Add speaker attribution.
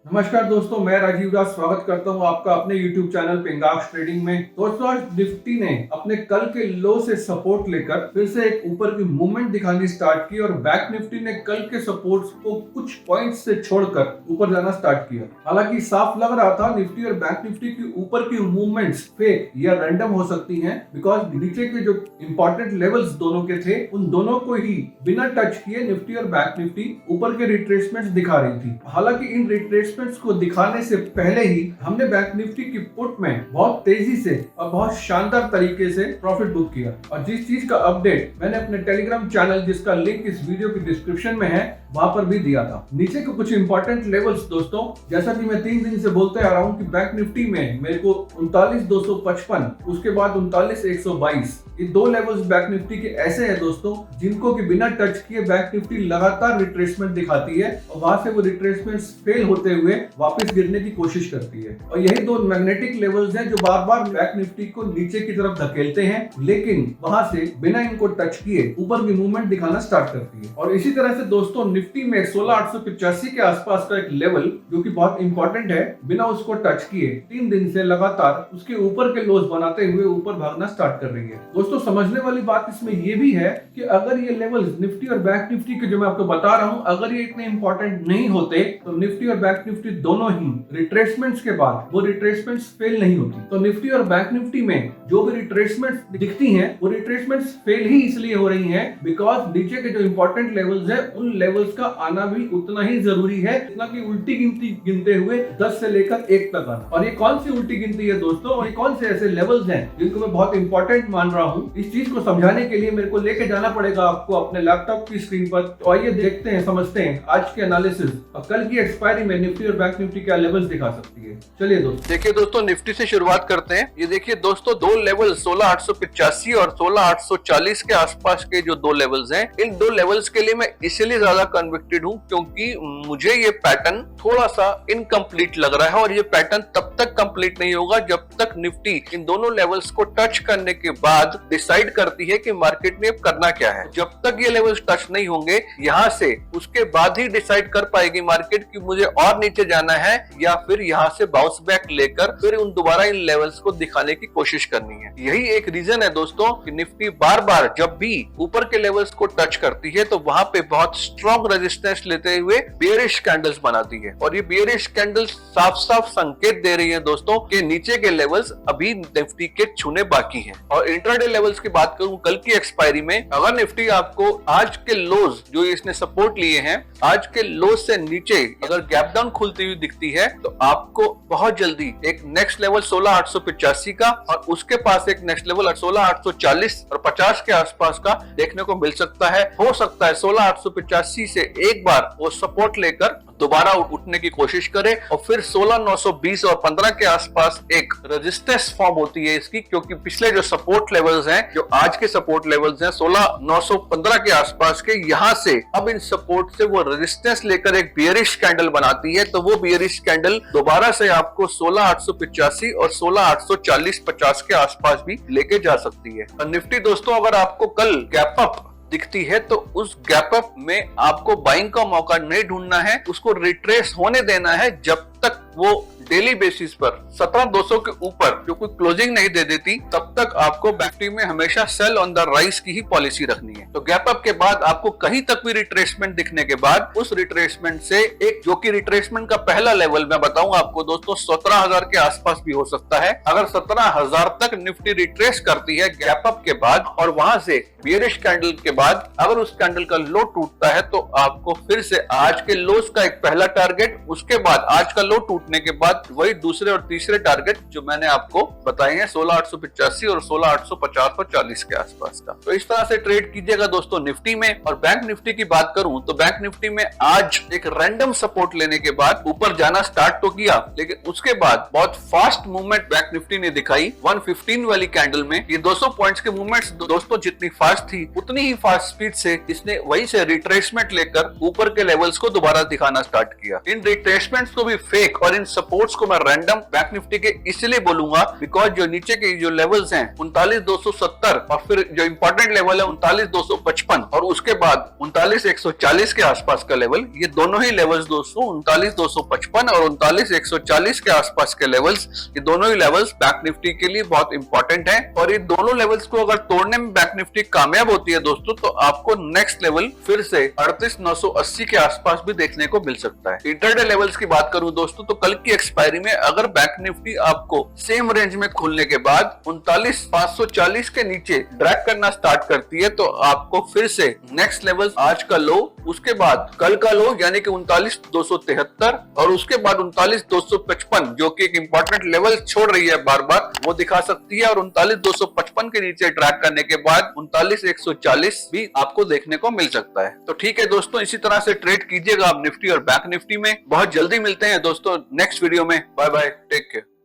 Speaker 1: नमस्कार दोस्तों, मैं राजीव दास स्वागत करता हूं आपका अपने YouTube चैनल पिंगाक्स ट्रेडिंग में। दोस्तों, आज निफ्टी ने अपने कल के लो से सपोर्ट लेकर फिर से एक ऊपर की मूवमेंट दिखानी स्टार्ट की और बैंक निफ्टी ने कल के सपोर्ट्स को कुछ पॉइंट्स से छोड़कर ऊपर जाना स्टार्ट किया। हालांकि साफ लग रहा था निफ्टी और बैंक निफ्टी की ऊपर की मूवमेंट्स फेक या रैंडम हो सकती हैं, बिकॉज नीचे के जो इंपॉर्टेंट लेवल्स दोनों के थे उन दोनों को ही बिना टच किए निफ्टी और बैंक निफ्टी ऊपर के रिट्रेसमेंट्स दिखा रही थी। हालांकि इन रिट्रेसमेंट्स को दिखाने से पहले ही हमने बैंक निफ्टी की पुट में बहुत तेजी से और बहुत शानदार तरीके से प्रॉफिट बुक किया। और जिस चीज का अपडेट मैंने अपने टेलीग्राम चैनल, जिसका लिंक इस वीडियो की डिस्क्रिप्शन में है, वहां पर भी दिया था। नीचे के कुछ इंपॉर्टेंट लेवल्स दोस्तों, जैसा कि मैं 3 दिन से बोलते आ रहा हूं कि बैंक निफ्टी में मेरे को 39,255, उसके बाद 39,122, ये दो लेवल्स बैंक निफ्टी के ऐसे हैं दोस्तों जिनको कि बिना टच किए बैंक निफ्टी लगातार रिट्रेसमेंट दिखाती है और वहां से वो रिट्रेसमेंट फेल होते हुए वापस गिरने की कोशिश करती है। और यही दो मैग्नेटिक लेवल्स हैं जो बार बार बैंक निफ्टी को नीचे की तरफ धकेलते हैं, लेकिन वहां से बिना इनको टच किए ऊपर की मूवमेंट दिखाना स्टार्ट करती है। और इसी तरह से दोस्तों निफ्टी में 16,885 के आसपास का एक लेवल जो कि बहुत इंपॉर्टेंट है, बिना उसको टच किए 3 दिन से लगातार उसके ऊपर के लोज बनाते हुए ऊपर भागना स्टार्ट कर रही है। दोस्तों, समझने वाली बात इसमें ये भी है कि अगर ये लेवल्स निफ्टी और बैंक निफ्टी के जो मैं आपको बता रहा हूं, अगर ये इतने इंपॉर्टेंट नहीं होते तो निफ्टी और बैंक निफ्टी दोनों ही रिट्रेसमेंट्स के बाद वो रिट्रेसमेंट्स फेल नहीं होती। तो निफ्टी और बैंक निफ्टी में जो भी रिट्रेसमेंट्स दिखती हैं वो रिट्रेसमेंट्स फेल ही इसलिए हो रही हैं बिकॉज नीचे के जो इंपॉर्टेंट लेवल्स हैं उन लेवल्स का आना भी उतना ही जरूरी है जितना कि उल्टी गिनती गिनते हुए 10 से लेकर 1 तक आना। और ये कौन सी उल्टी गिनती है दोस्तों, और ये कौन से ऐसे लेवल्स हैं जिनको मैं बहुत इंपॉर्टेंट मान रहा हूँ, इस चीज को समझाने के लिए मेरे को लेके जाना पड़ेगा आपको अपने लैपटॉप की स्क्रीन पर। तो आइए देखते हैं, समझते हैं आज के एनालिसिस और कल की एक्सपायरी में निफ्टी और बैंक निफ्टी क्या लेवल्स दिखा सकती है। चलिए दोस्तों,
Speaker 2: देखिए दोस्तों, निफ्टी से शुरुआत करते हैं। ये देखिए दोस्तों, दो लेवल 16,885 और 16,840 के आसपास के जो दो लेवल्स हैं, इन दो लेवल्स के लिए मैं इसलिए ज्यादा कन्विक्टेड हूं क्योंकि मुझे ये पैटर्न थोड़ा सा इनकम्प्लीट लग रहा है और ये पैटर्न तब तक कंप्लीट नहीं होगा जब तक निफ्टी इन दोनों लेवल्स को टच करने के बाद डिसाइड करती है कि मार्केट ने करना क्या है। जब तक ये लेवल्स टच नहीं होंगे यहाँ से, उसके बाद ही डिसाइड कर पाएगी मार्केट कि मुझे और नीचे जाना है या फिर यहाँ से बाउंस बैक लेकर फिर उन दोबारा इन लेवल्स को दिखाने की कोशिश करनी है। यही एक रीजन है दोस्तों कि निफ्टी बार बार जब भी ऊपर के लेवल्स को टच करती है तो वहां पे बहुत स्ट्रॉन्ग रेजिस्टेंस लेते हुए बेयरिश कैंडल्स बनाती है। और ये बेयरिश कैंडल्स साफ साफ संकेत दे रही है दोस्तों कि नीचे के लेवल्स अभी निफ्टी के छूने बाकी हैं। और इंट्राडे लेवल्स की बात करूं कल की एक्सपायरी में, अगर निफ्टी आपको आज के लोज जो इसने सपोर्ट लिए हैं, आज के लोज से नीचे अगर गैप डाउन खुलती हुई दिखती है तो आपको बहुत जल्दी एक नेक्स्ट लेवल 16,885 का और उसके पास एक नेक्स्ट लेवल 16,840 और 50 के आसपास का देखने को मिल सकता है। हो सकता है 16,885 से एक बार वो सपोर्ट लेकर दोबारा उठने की कोशिश करे और फिर 16,920 और 15 के आसपास एक रेजिस्टेंस फॉर्म होती है इसकी, क्योंकि पिछले जो सपोर्ट लेवल्स हैं, जो आज के सपोर्ट लेवल्स हैं 16,915 के आसपास के, यहां से अब इन सपोर्ट से वो रेजिस्टेंस लेकर एक बियरिश कैंडल बनाती है। तो वो बियरिश कैंडल दोबारा से आपको 16,885 और 16,840-50 के आसपास भी लेके जा सकती है। और निफ्टी दोस्तों, अगर आपको कल गैप अप दिखती है तो उस गैप अप में आपको बाइंग का मौका नहीं ढूंढना है, उसको रिट्रेस होने देना है जब तक वो डेली बेसिस पर 17,200 के ऊपर जो कोई क्लोजिंग नहीं दे देती, तब तक आपको निफ्टी में हमेशा सेल ऑन द राइज की ही पॉलिसी रखनी है। तो गैप अप के बाद आपको कहीं तक भी रिट्रेसमेंट दिखने के बाद उस रिट्रेसमेंट से एक, जो कि रिट्रेसमेंट का पहला लेवल मैं बताऊंगा आपको दोस्तों 17,000 के आसपास भी हो सकता है। अगर 17,000 तक निफ्टी रिट्रेस करती है गैप अप के बाद और वहां से बियरिश कैंडल के बाद अगर उस कैंडल का लो टूटता है तो आपको फिर से आज के लोस का एक पहला टारगेट, उसके बाद आज का लो टूटने के बाद वही दूसरे और तीसरे टारगेट जो मैंने आपको बताए हैं 16,885 और 16,850 और 40 के आसपास का। तो इस तरह से ट्रेड कीजिएगा दोस्तों निफ्टी में। और बैंक निफ्टी की बात करूं तो बैंक निफ्टी में आज एक रैंडम सपोर्ट लेने के बाद ऊपर जाना स्टार्ट तो किया, लेकिन उसके बाद बहुत फास्ट मूवमेंट बैंक निफ्टी ने दिखाई 115 वाली कैंडल में। ये 200 पॉइंट्स के मूवमेंट्स दोस्तों जितनी फास्ट थी उतनी ही फास्ट स्पीड से इसने वहीं से रिट्रेसमेंट लेकर ऊपर के लेवल्स को दोबारा दिखाना स्टार्ट किया। इन रिट्रेसमेंट्स को भी फेक और इन सपोर्ट्स को मैं रैंडम बैंक निफ्टी के इसलिए बोलूंगा बिकॉज जो नीचे के जो लेवल्स हैं 39,270 और फिर जो इंपॉर्टेंट लेवल है 39,255 और उसके बाद 39,140 के आसपास का लेवल, ये दोनों ही लेवल्स दोस्तों 39,255 और 39,140 के आसपास के लेवल्स, ये दोनों ही लेवल्स बैंक निफ्टी के लिए बहुत इंपॉर्टेंट है। और ये दोनों लेवल्स को अगर तोड़ने में बैंक निफ्टी कामयाब होती है दोस्तों तो आपको नेक्स्ट लेवल फिर से 38,980 के आसपास भी देखने को मिल सकता है। इंटरडे लेवल्स की बात करूं दोस्तों तो कल की एक्सपायरी में अगर बैंक निफ्टी आपको सेम रेंज में खुलने के बाद 39,540 के नीचे ड्रैग करना स्टार्ट करती है तो आपको फिर से नेक्स्ट लेवल आज का लो, उसके बाद कल का लो यानी कि 39,273 और उसके बाद 39,255 जो कि एक इंपॉर्टेंट लेवल छोड़ रही है बार बार, वो दिखा सकती है और 39,255 के नीचे ट्रैक करने के बाद 39,140 भी आपको देखने को मिल सकता है। तो ठीक है दोस्तों, इसी तरह से ट्रेड कीजिएगा आप निफ्टी और बैंक निफ्टी में। बहुत जल्दी मिलते हैं दोस्तों नेक्स्ट वीडियो में। Bye bye, take care.